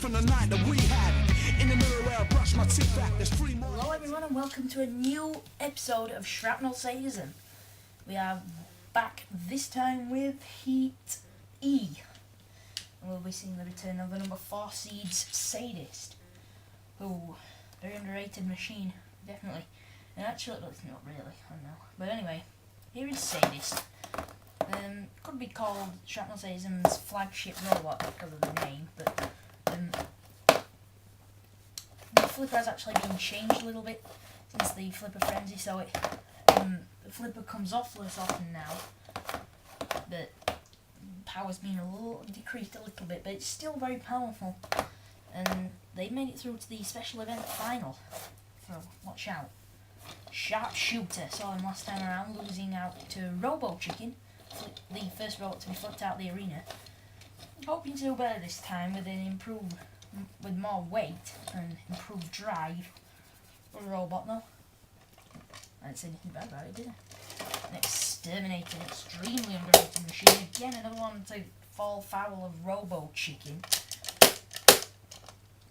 from the night that we had. In the mirror where I brush my teeth back, there's 3 more. Hello everyone and welcome to a new episode of Shrapnel Sadism. We are back this time with Heat E. And we'll be seeing the return of the number 4 seeds Sadist. Oh, very underrated machine, definitely. And actually, well, it's not really, I don't know. But anyway, here is Sadist. Could be called Shrapnel Sadism's flagship robot because of the name, but the flipper has actually been changed a little bit since the flipper frenzy, so the flipper comes off less often now, but power's been decreased a little bit, but it's still very powerful, and they made it through to the special event final, so watch out. Sharpshooter saw him last time around, losing out to Robo Chicken, the first robot to be flipped out of the arena. Hoping to do better this time with more weight and improved drive. What a robot though. I didn't say anything bad about it, did I? An Exterminator, an extremely underrated machine. Again, another one to fall foul of Robo Chicken.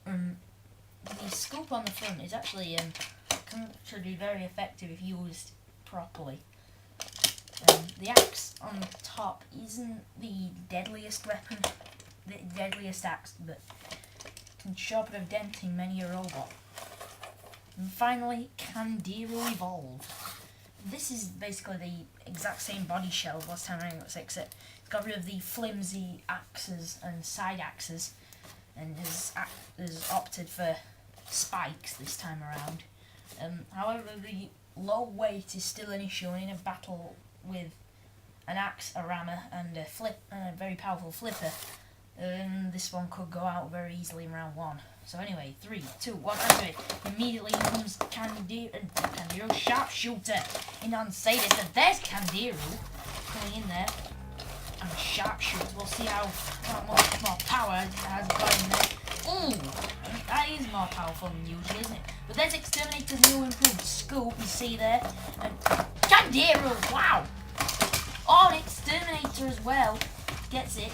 The scoop on the front is actually can be very effective if used properly. The axe on the top isn't the deadliest weapon, the deadliest axe, but can show up of denting many a robot. And finally, Candiru Evolved. This is basically the exact same body shell as last time around, except it's got rid of the flimsy axes and side axes, and has opted for spikes this time around. However, the low weight is still an issue, and in a battle with an axe, a rammer, and a very powerful flipper, this one could go out very easily in round 1. So anyway, 3, 2, 1, activate. Immediately comes Candiru Sharpshooter in on Sadist, and there's Candiru coming in there. And Sharpshooter, we'll see how much more power it has got in there. Ooh, that is more powerful than usual, isn't it? But there's Exterminator's new improved scoop, you see there. And Candiru, wow! Oh, and Exterminator as well gets it.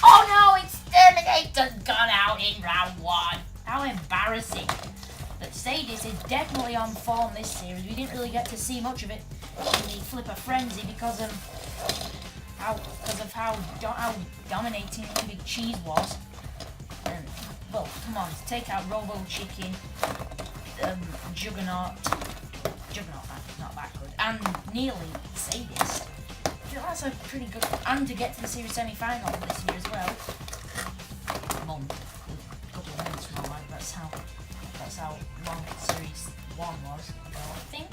Oh no, Exterminator's gone out in round 1. How embarrassing. But Sadist is definitely on form this series. We didn't really get to see much of it in the Flipper Frenzy because of how dominating the Big Cheese was. Well, come on, to take out Robo Chicken, Juggernaut, not that good, and nearly Sadist. That's a pretty good, and to get to the series semi-final this year as well. A couple of minutes from now, that's how long series 1 was ago, I think.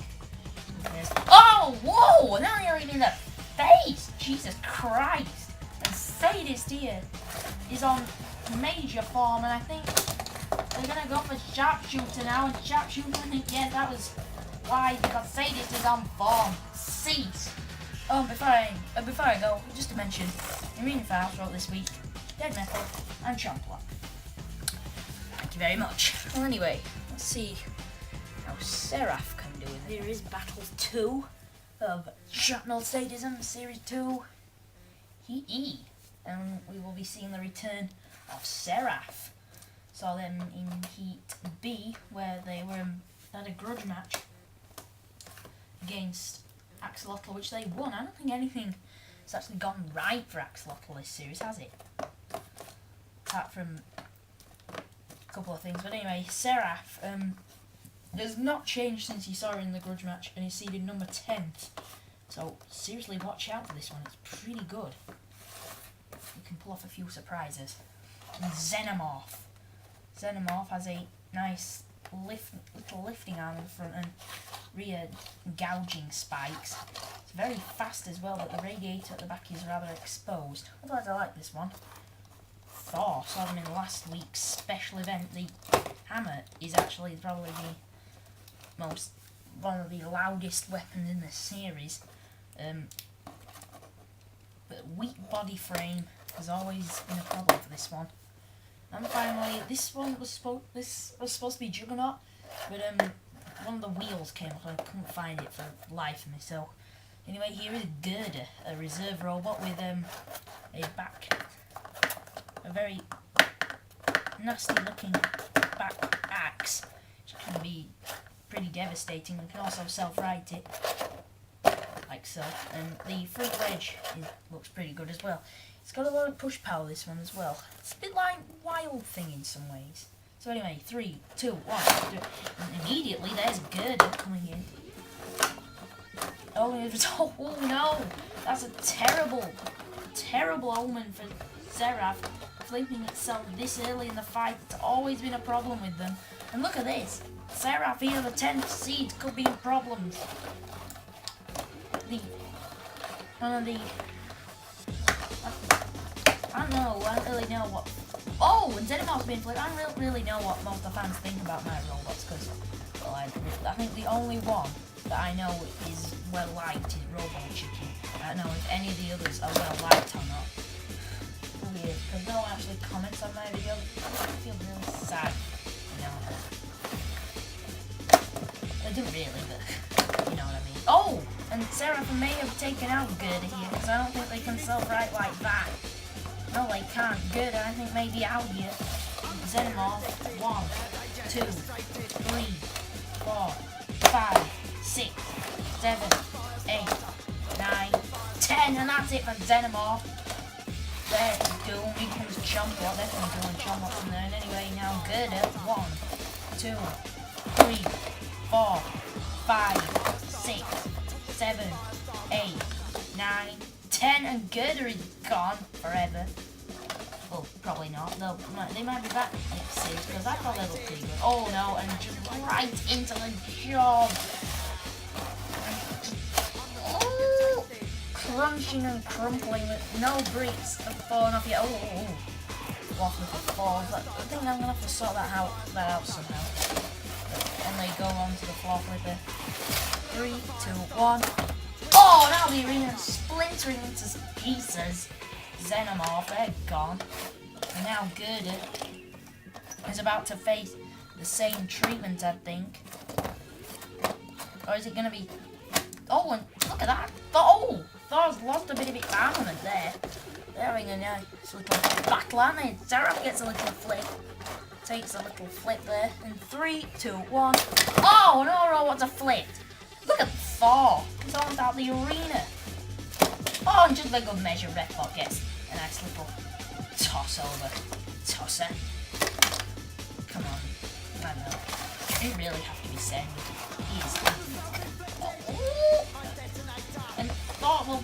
Oh, whoa! Now you're in the face! Jesus Christ! And Sadist here is on major form, and I think they're gonna go for Sharpshooter now, and Sharpshooter, I think, yeah, that was why, because Sadist is on form. Cease! Before I go, just to mention, Arena Files wrote this week, Dead Metal, and Chomplock. Thank you very much. Well, anyway, let's see how Seraph can do it. Here is Battle 2 of Shrapnel Sadism, Series 2, Heat E. And we will be seeing the return of Seraph. Saw them in Heat B, where they had a grudge match against Axolotl, which they won. I don't think anything has actually gone right for Axolotl this series, has it? Apart from a couple of things. But anyway, Seraph has not changed since you saw her in the grudge match, and he's seeded number 10th. So seriously, watch out for this one. It's pretty good. You can pull off a few surprises. And Xenomorph. Xenomorph has a nice little lifting arm in the front and rear gouging spikes. It's very fast as well, but the radiator at the back is rather exposed. Otherwise, I like this one. Thor, saw them in last week's special event. The hammer is actually probably one of the loudest weapons in the series. But weak body frame has always been a problem for this one. And finally, this was supposed to be Juggernaut, but one of the wheels came off and I couldn't find it for life of me. So anyway, here is Girder, a reserve robot with a very nasty looking back axe, which can be pretty devastating and can also self-right it, like so. And the front wedge looks pretty good as well. It's got a lot of push power, this one as well. It's a bit like Wild Thing in some ways. So anyway, 3, 2, 1, and immediately there's a girder coming in. Oh no, that's a terrible omen for Seraph. Flipping itself this early in the fight, it's always been a problem with them. And look at this, Seraph here, the 10th seed, could be in problems. I don't really know what. Oh, and Xenomorph's been flipped. I don't really know what most of the fans think about my robots, because, well, I think the only one that I know is well liked is Robo Chicken. I don't know if any of the others are well liked or not. Weird, because no one actually comments on my video. I feel really sad, you know. They don't really, but you know what I mean. Oh, and Seraph may have taken out Gerda here, because I don't think they can self-right like that. No, they can't. Gerda, I think, maybe out here. Xenomorph. 1, 2, 3, 4, 5, 6, 7, 8, 9, 10, and that's it for Xenomorph. There's Doom. Here comes Chompot. There's some Doom and Chompot from there. And anyway, now Gerda. 1, 2, 3, 4, 5, 6, 7, 8, 9, 10, and Gerda is gone forever. Well, probably not. They might be back next series, because I thought they looked pretty good. Oh no, and just right into the job. Oh, crunching and crumpling with no bricks have fallen off yet. Oh. Floor flipper falls. I think I'm gonna have to sort that out somehow. And they go on to the floor flipper. 3, 2, 1. Oh, now the arena is splintering into pieces. Xenomorph, they're gone. And now Gerda is about to face the same treatment, I think. Or is it going to be... Oh, and look at that. Oh, Thor's lost a bit of its armament there. They're having a nice little battle, aren't they? Seraph gets a little flip. Takes a little flip there. And 3, 2, 1. Oh, no, robots are flipped. Look at Thor. He's almost out the arena. Oh, and just like a measure, Redbot gets a nice little toss over. Tosser. Come on. I know. You really have to be said. He is. Oh. And Thor, well,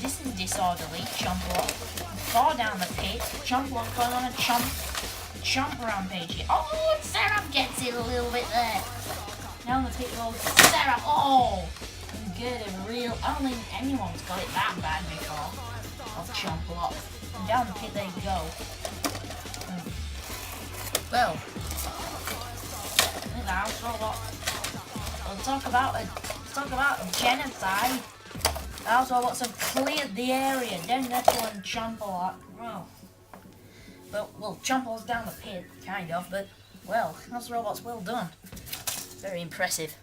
this is disorderly. Chomplock. Thor down the pit. Chomplock going on a chomp rampage here. Oh, and Seraph gets it a little bit there. Now in the pit goes Seraph. Oh! And Gerda real. I don't think anyone's got it that bad before. Of Chomplock. And down the pit they go. Well, the house robot. We'll talk about a genocide. The house robots have cleared the area. Then that's one Chomplock. Well. But, well, Chomplock's down the pit, kind of, but, well, house robots well done. Very impressive.